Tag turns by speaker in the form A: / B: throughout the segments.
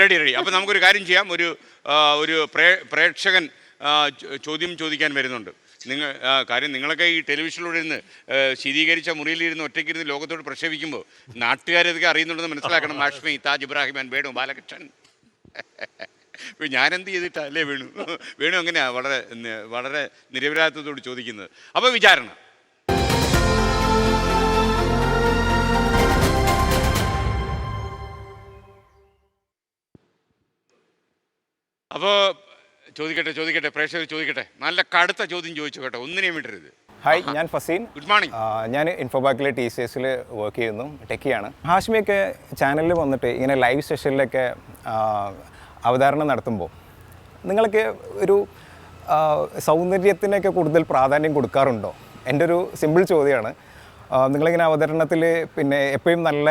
A: Ready ready. അപ്പോൾ നമുക്കൊരു കാര്യം ചെയ്യാം. ഒരു പ്രേക്ഷകൻ ചോദ്യം ചോദിക്കാൻ വരുന്നുണ്ട്. കാര്യം നിങ്ങളൊക്കെ ഈ ടെലിവിഷനിലൂടെ ഇരുന്ന് ശീതീകരിച്ച മുറിയിലിരുന്ന് ഒറ്റയ്ക്കിരുന്ന് ലോകത്തോട് പ്രക്ഷേപിക്കുമ്പോൾ നാട്ടുകാരതൊക്കെ അറിയുന്നുണ്ടെന്ന് മനസ്സിലാക്കണം. ഹാഷ്മി, താജ് ഇബ്രാഹിം, വേണു ബാലകൃഷ്ണൻ. ഞാനെന്ത് ചെയ്തിട്ടാ അല്ലേ വേണു അങ്ങനെയാ വളരെ വളരെ നിരപരാധിത്വത്തോട് ചോദിക്കുന്നത്. അപ്പോൾ വിചാരണ. അപ്പോൾ ചോദിക്കട്ടെ പ്രേക്ഷകർ ചോദിക്കട്ടെ. നല്ല കടുത്ത ചോദ്യം ചോദിച്ചു കേട്ടോ, ഒന്നിനെയും വിടരുത്.
B: ഹായ്, ഞാൻ ഫസീൻ.
A: Good morning.
B: ഞാൻ ഇൻഫോബാക്കിലെ TCSൽ വർക്ക് ചെയ്യുന്നു, ടെക്കിയാണ്. ഹാഷ്മിയൊക്കെ ചാനലിൽ വന്നിട്ട് ഇങ്ങനെ ലൈവ് സെഷനിലൊക്കെ അവതരണം നടത്തുമ്പോൾ നിങ്ങളൊക്കെ ഒരു സൗന്ദര്യത്തിനൊക്കെ കൂടുതൽ പ്രാധാന്യം കൊടുക്കാറുണ്ടോ? എൻ്റെ ഒരു സിമ്പിൾ ചോദ്യമാണ്. നിങ്ങളിങ്ങനെ അവതരണത്തിൽ പിന്നെ എപ്പോഴും നല്ല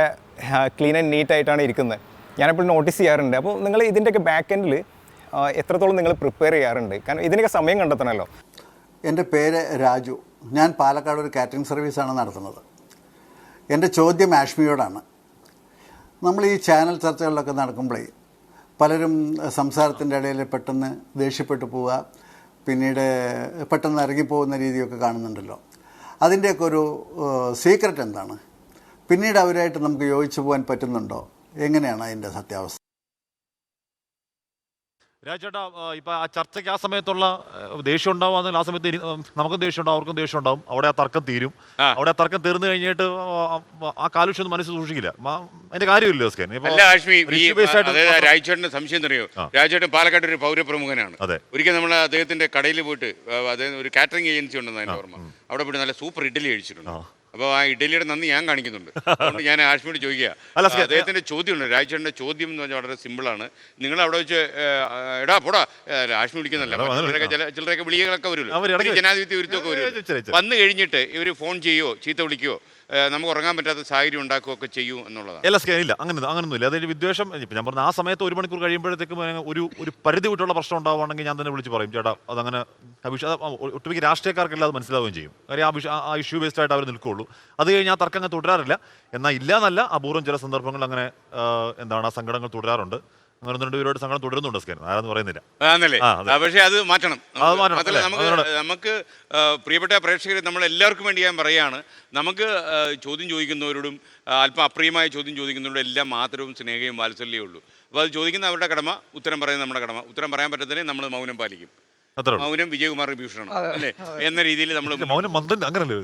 B: ക്ലീൻ ആൻഡ് നീറ്റായിട്ടാണ് ഇരിക്കുന്നത്, ഞാനെപ്പോഴും നോട്ടീസ് ചെയ്യാറുണ്ട്. അപ്പോൾ നിങ്ങൾ ഇതിൻ്റെയൊക്കെ ബാക്ക് എൻഡിൽ എത്രത്തോളം നിങ്ങൾ പ്രിപ്പയർ ചെയ്യാറുണ്ട്? കാരണം ഇതിനൊക്കെ സമയം കണ്ടെത്തണമല്ലോ.
C: എൻ്റെ പേര് രാജു. ഞാൻ പാലക്കാട് ഒരു കാറ്ററിംഗ് സർവീസാണ് നടത്തുന്നത്. എൻ്റെ ചോദ്യം ആഷ്മിയോടാണ്. നമ്മൾ ഈ ചാനൽ ചർച്ചകളിലൊക്കെ നടക്കുമ്പോഴേ പലരും സംസാരത്തിൻ്റെ ഇടയിൽ പെട്ടെന്ന് ദേഷ്യപ്പെട്ടു പോവുക, പിന്നീട് പെട്ടെന്ന് ഇറങ്ങിപ്പോകുന്ന രീതിയൊക്കെ കാണുന്നുണ്ടല്ലോ. അതിൻ്റെയൊക്കെ ഒരു സീക്രട്ട് എന്താണ്? പിന്നീട് അവരായിട്ട് നമുക്ക് യോജിച്ചു പോകാൻ പറ്റുന്നുണ്ടോ? എങ്ങനെയാണ് അതിൻ്റെ സത്യാവസ്ഥ?
D: രാജേട്ടാ, ഇപ്പം ആ ചർച്ചയ്ക്ക് ആ സമയത്തുള്ള ദേഷ്യം ഉണ്ടാവുകയാണെങ്കിൽ ആ സമയത്ത് നമുക്കും ദേഷ്യം ഉണ്ടാവും, അവർക്കും ദേഷ്യം ഉണ്ടാവും. അവിടെ ആ തർക്കം തീരും. അവിടെ ആ തർക്കം തീർന്നു കഴിഞ്ഞിട്ട് ആ കാലുഷ്യം ഒന്നും മനസ്സിൽ സൂക്ഷിക്കില്ല. അതിന്റെ കാര്യമില്ല.
A: രാജേട്ടന് സംശയം അറിയോ? രാജേട്ടൻ പാലക്കാട് ഒരു പൗരപ്രമുഖനാണ്. ഒരിക്കൽ നമ്മൾ അദ്ദേഹത്തിന്റെ കടയിൽ പോയിട്ട്, അദ്ദേഹം ഒരു കാറ്ററിംഗ് ഏജൻസി ഉണ്ടെന്ന് അതിന്റെ ഓർമ്മ, അവിടെ പോയിട്ട് നല്ല സൂപ്പർ ഇഡ്ഡലി കഴിച്ചിട്ടുണ്ട്. അപ്പോൾ ആ ഇഡലിയുടെ നന്ദി ഞാൻ കാണിക്കുന്നുണ്ട്. അതുകൊണ്ട് ഞാൻ ആഷ്മിയോട് ചോദിക്കുക, അദ്ദേഹത്തിൻ്റെ ചോദ്യമുണ്ട്. രാജേട്ടൻ്റെ ചോദ്യം എന്ന് പറഞ്ഞാൽ വളരെ സിമ്പിളാണ്. നിങ്ങൾ അവിടെ വെച്ച് എടാ പോടാ ആഷ്മി വിളിക്കുന്നല്ല, ചിലരൊക്കെ വിളികളൊക്കെ വരുമല്ലോ, ജനാധിപത്യ വിരുദ്ധമൊക്കെ വരും. വന്നു കഴിഞ്ഞിട്ട് ഇവർ ഫോൺ ചെയ്യുമോ ചീത്ത വിളിക്കുകയോ നമുക്ക് ഉറങ്ങാൻ പറ്റാത്ത സാഹചര്യം ഉണ്ടാക്കുകയൊക്കെ ചെയ്യൂ എന്നുള്ളതാണ്.
D: ഇല്ല, അങ്ങനൊന്നുമില്ല. അതൊരു വിദ്വേഷം. ഞാൻ പറഞ്ഞ ആ സമയത്ത് 1 മണിക്കൂർ കഴിയുമ്പോഴത്തേക്കും ഒരു പരിധി വിട്ടുള്ള പ്രശ്നം ഉണ്ടാവുകയാണെങ്കിൽ ഞാൻ തന്നെ വിളിച്ച് പറയും, ചേട്ടാ അതങ്ങനെ ഒട്ടുമിക്ക രാഷ്ട്രീയക്കാർക്കെല്ലാം അത് മനസ്സിലാവുകയും ചെയ്യും. കാര്യം ആ ഇഷ്യൂ ബേസ്ഡ് ആയിട്ട് അവർ നിൽക്കുകയുള്ളൂ. അത് കഴിഞ്ഞ് ആ തർക്കങ്ങൾ തുടരാറില്ല. എന്നാൽ ഇല്ലാന്നല്ല, അപൂർവം ചില സന്ദർഭങ്ങൾ അങ്ങനെ ആ സങ്കടങ്ങൾ തുടരാറുണ്ട്. അങ്ങനെ 2 പേരോട് സങ്കടം തുടരുന്നുണ്ട് സ്കാൻ, ആരാന്ന് പറയുന്നില്ല.
A: പക്ഷേ അത് മാറ്റണം. നമുക്ക് പ്രിയപ്പെട്ട പ്രേക്ഷകർ, നമ്മൾ എല്ലാവർക്കും വേണ്ടി ഞാൻ പറയുകയാണ്, നമുക്ക് ചോദ്യം ചോദിക്കുന്നവരോടും അല്പം അപ്രിയമായ ചോദ്യം ചോദിക്കുന്നവരോടും എല്ലാം മാത്രവും സ്നേഹവും വാത്സല്യമേ ഉള്ളൂ. അപ്പോൾ അത് ചോദിക്കുന്ന അവരുടെ കടമ, ഉത്തരം പറയുന്നത് നമ്മുടെ കടമ. ഉത്തരം പറയാൻ പറ്റത്തില്ലേ നമ്മൾ മൗനം പാലിക്കും. മൗനം വിജയകുമാർ വിഭൂഷണാണ് അല്ലേ എന്ന രീതിയിൽ നമ്മൾ
D: അങ്ങനല്ലേ.